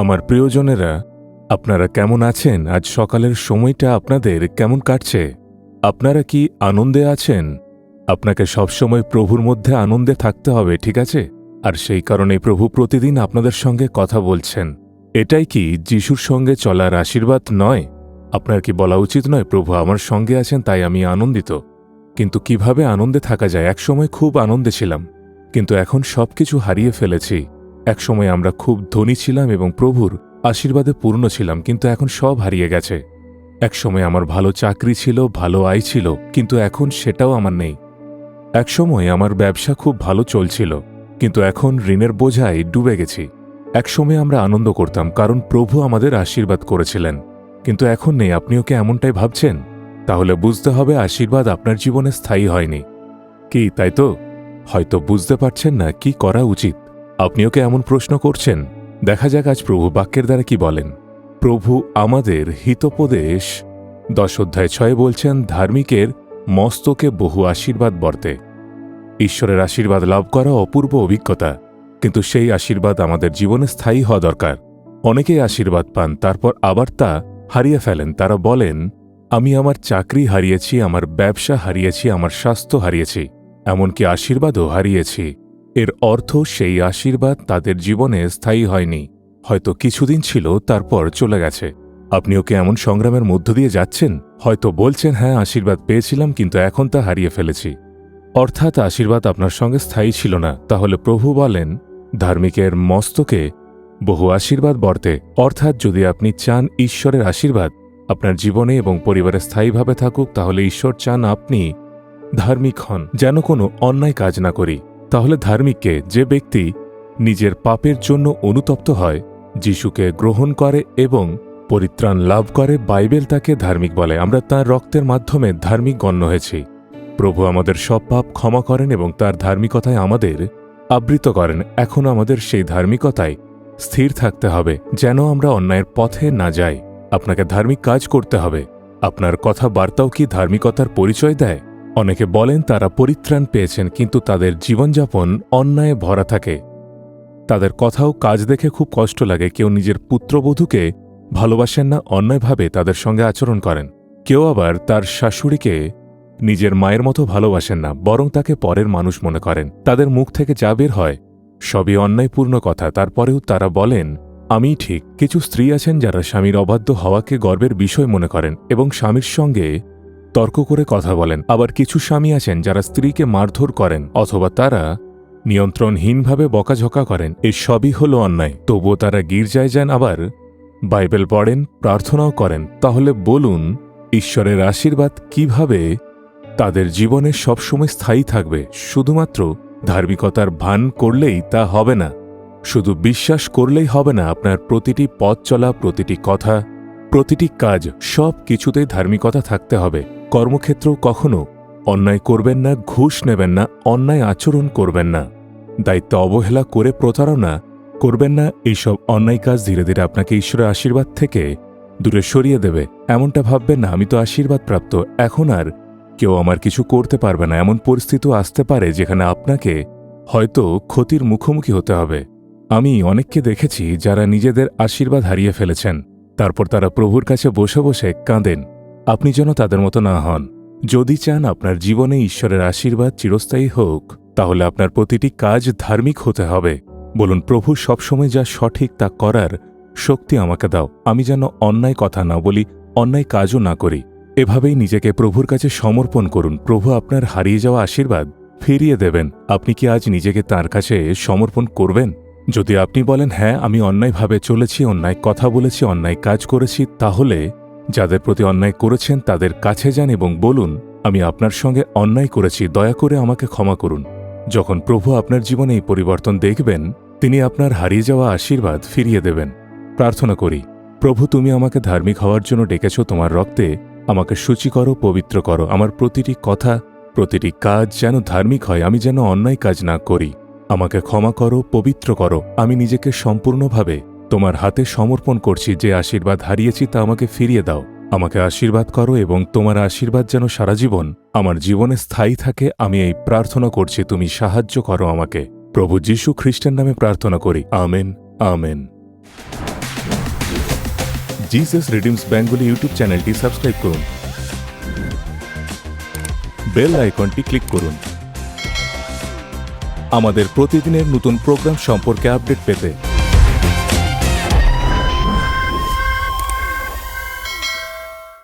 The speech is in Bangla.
আমার প্রিয়জনেরা, আপনারা কেমন আছেন? আজ সকালের সময়টা আপনাদের কেমন কাটছে? আপনারা কি আনন্দে আছেন? আপনাকে সবসময় প্রভুর মধ্যে আনন্দে থাকতে হবে, ঠিক আছে? আর সেই কারণে প্রভু প্রতিদিন আপনাদের সঙ্গে কথা বলছেন। এটাই কি যিশুর সঙ্গে চলার আশীর্বাদ নয়? আপনার কি বলা উচিত নয়, প্রভু আমার সঙ্গে আছেন তাই আমি আনন্দিত? কিন্তু কিভাবে আনন্দে থাকা যায়? একসময় খুব আনন্দে ছিলাম, কিন্তু এখন সবকিছু হারিয়ে ফেলেছি। একসময় আমরা খুব ধনী ছিলাম এবং প্রভুর আশীর্বাদে পূর্ণ ছিলাম, কিন্তু এখন সব হারিয়ে গেছে। একসময় আমার ভালো চাকরি ছিল, ভালো আয় ছিল, কিন্তু এখন সেটাও আমার নেই। একসময় আমার ব্যবসা খুব ভালো চলছিল, কিন্তু এখন ঋণের বোঝায় ডুবে গেছি। একসময় আমরা আনন্দ করতাম কারণ প্রভু আমাদের আশীর্বাদ করেছিলেন, কিন্তু এখন নেই। আপনিও কি এমনটাই ভাবছেন? তাহলে বুঝতে হবে আশীর্বাদ আপনার জীবনে স্থায়ী হয়নি। কি তাই তো? হয়তো বুঝতে পারছেন না কি করা উচিত। আপনিও কি এমন প্রশ্ন করছেন? দেখা যাক আজ প্রভু বাক্যের দ্বারা কি বলেন। প্রভু আমাদের হিতোপদেশ 10:6 বলছেন, ধার্মিকের মস্তকে বহু আশীর্বাদ বর্তে। ঈশ্বরের আশীর্বাদ লাভ করা অপূর্ব অভিজ্ঞতা, কিন্তু সেই আশীর্বাদ আমাদের জীবনে স্থায়ী হওয়া দরকার। অনেকেই আশীর্বাদ পান, তারপর আবার তা হারিয়ে ফেলেন। তারা বলেন, আমি আমার চাকরি হারিয়েছি, আমার ব্যবসা হারিয়েছি, আমার স্বাস্থ্য হারিয়েছি, এমনকি আশীর্বাদও হারিয়েছি। এর অর্থ সেই আশীর্বাদ তাদের জীবনে স্থায়ী হয়নি। হয়তো কিছুদিন ছিল, তারপর চলে গেছে। আপনিও কি এমন সংগ্রামের মধ্য দিয়ে যাচ্ছেন? হয়তো বলছেন, হ্যাঁ আশীর্বাদ পেয়েছিলাম, কিন্তু এখন তা হারিয়ে ফেলেছি। অর্থাৎ আশীর্বাদ আপনার সঙ্গে স্থায়ী ছিল না। তাহলে প্রভু বলেন, ধার্মিকের মস্তকে বহু আশীর্বাদ বর্তে। অর্থাৎ যদি আপনি চান ঈশ্বরের আশীর্বাদ আপনার জীবনে এবং পরিবারে স্থায়ীভাবে থাকুক, তাহলে ঈশ্বর চান আপনি ধার্মিক হন, যেন কোনো অন্যায় কাজ না করি। তাহলে ধার্মিককে? যে ব্যক্তি নিজের পাপের জন্য অনুতপ্ত হয়, যিশুকে গ্রহণ করে এবং পরিত্রাণ লাভ করে, বাইবেল তাকে ধার্মিক বলে। আমরা তাঁর রক্তের মাধ্যমে ধার্মিক গণ্য হয়েছি। প্রভু আমাদের সব পাপ ক্ষমা করেন এবং তার ধার্মিকতায় আমাদের আবৃত করেন। এখন আমাদের সেই ধার্মিকতায় স্থির থাকতে হবে, যেন আমরা অন্যায়ের পথে না যাই। আপনাকে ধার্মিক কাজ করতে হবে। আপনার কথাবার্তাও কি ধার্মিকতার পরিচয় দেয়? অনেকে বলেন তারা পরিত্রাণ পেয়েছেন, কিন্তু তাদের জীবনযাপন অন্যায়ে ভরা থাকে। তাদের কথাও কাজ দেখে খুব কষ্ট লাগে। কেউ নিজের পুত্রবধূকে ভালোবাসেন না, অন্যায়ভাবে তাদের সঙ্গে আচরণ করেন। কেউ আবার তার শাশুড়িকে নিজের মায়ের মতো ভালোবাসেন না, বরং তাকে পরের মানুষ মনে করেন। তাদের মুখ থেকে যা বের হয় সবই অন্যায়পূর্ণ কথা। তারপরেও তারা বলেন, আমিই ঠিক। কিছু স্ত্রী আছেন যারা স্বামীর অবাধ্য হওয়াকে গর্বের বিষয় মনে করেন এবং স্বামীর সঙ্গে তর্ক করে কথা বলেন। আবার কিছু স্বামী আছেন যারা স্ত্রীকে মারধর করেন, অথবা তারা নিয়ন্ত্রণহীনভাবে বকাঝকা করেন। এই সবই হল অন্যায়। তবুও তারা গির্জায় যান, আবার বাইবেল পড়েন, প্রার্থনাও করেন। তাহলে বলুন, ঈশ্বরের আশীর্বাদ কিভাবে তাদের জীবনে সবসময় স্থায়ী থাকবে? শুধুমাত্র ধার্মিকতার ভান করলেই তা হবে না, শুধু বিশ্বাস করলেই হবে না। আপনার প্রতিটি পথ চলা, প্রতিটি কথা, প্রতিটি কাজ, সব কিছুতেই ধার্মিকতা থাকতে হবে। কর্মক্ষেত্রেও কখনো অন্যায় করবেন না, ঘুষ নেবেন না, অন্যায় আচরণ করবেন না, দায়িত্ব অবহেলা করে প্রতারণা করবেন না। এইসব অন্যায় কাজ ধীরে ধীরে আপনাকে ঈশ্বরের আশীর্বাদ থেকে দূরে সরিয়ে দেবে। এমনটা ভাববেন না, আমি তো আশীর্বাদ প্রাপ্ত, এখন আর কেউ আমার কিছু করতে পারবে না। এমন পরিস্থিতিও আসতে পারে যেখানে আপনাকে হয়তো ক্ষতির মুখোমুখি হতে হবে। আমি অনেককে দেখেছি যারা নিজেদের আশীর্বাদ হারিয়ে ফেলেছেন, তারপর তারা প্রভুর কাছে বসে বসে কাঁদেন। আপনি যেন তাদের মতো না হন। যদি চান আপনার জীবনে ঈশ্বরের আশীর্বাদ চিরস্থায়ী হোক, তাহলে আপনার প্রতিটি কাজ ধার্মিক হতে হবে। বলুন, প্রভু সবসময় যা সঠিক তা করার শক্তি আমাকে দাও। আমি যেন অন্যায় কথা না বলি, অন্যায় কাজও না করি। এভাবেই নিজেকে প্রভুর কাছে সমর্পণ করুন। প্রভু আপনার হারিয়ে যাওয়া আশীর্বাদ ফিরিয়ে দেবেন। আপনি কি আজ নিজেকে তাঁর কাছে সমর্পণ করবেন? যদি আপনি বলেন, হ্যাঁ আমি অন্যায়ভাবে চলেছি, অন্যায় কথা বলেছি, অন্যায় কাজ করেছি, তাহলে যাদের প্রতি অন্যায় করেছেন তাদের কাছে যান এবং বলুন, আমি আপনার সঙ্গে অন্যায় করেছি, দয়া করে আমাকে ক্ষমা করুন। যখন প্রভু আপনার জীবনে এই পরিবর্তন দেখবেন, তিনি আপনার হারিয়ে যাওয়া আশীর্বাদ ফিরিয়ে দেবেন। প্রার্থনা করি। প্রভু, তুমি আমাকে ধার্মিক হওয়ার জন্য ডেকেছ। তোমার রক্তে আমাকে শুচি করো, পবিত্র করো। আমার প্রতিটি কথা, প্রতিটি কাজ যেন ধার্মিক হয়। আমি যেন অন্যায় কাজ না করি। আমাকে ক্ষমা করো, পবিত্র করো। আমি নিজেকে সম্পূর্ণভাবে তোমার হাতে সমর্পণ করছি। যে আশীর্বাদ হারিয়েছি তা আমাকে ফিরিয়ে দাও। আমাকে আশীর্বাদ করো এবং তোমার আশীর্বাদ যেন সারা জীবন আমার জীবনে স্থায়ী থাকে। আমি এই প্রার্থনা করছি, তুমি সাহায্য করো আমাকে। প্রভু যীশু খ্রিস্টের নামে প্রার্থনা করি। Amen, amen. Jesus redeems Bengali YouTube চ্যানেলটি সাবস্ক্রাইব করুন, বেল আইকনটি ক্লিক করুন আমাদের প্রতিদিনের নতুন প্রোগ্রাম সম্পর্কে আপডেট পেতে।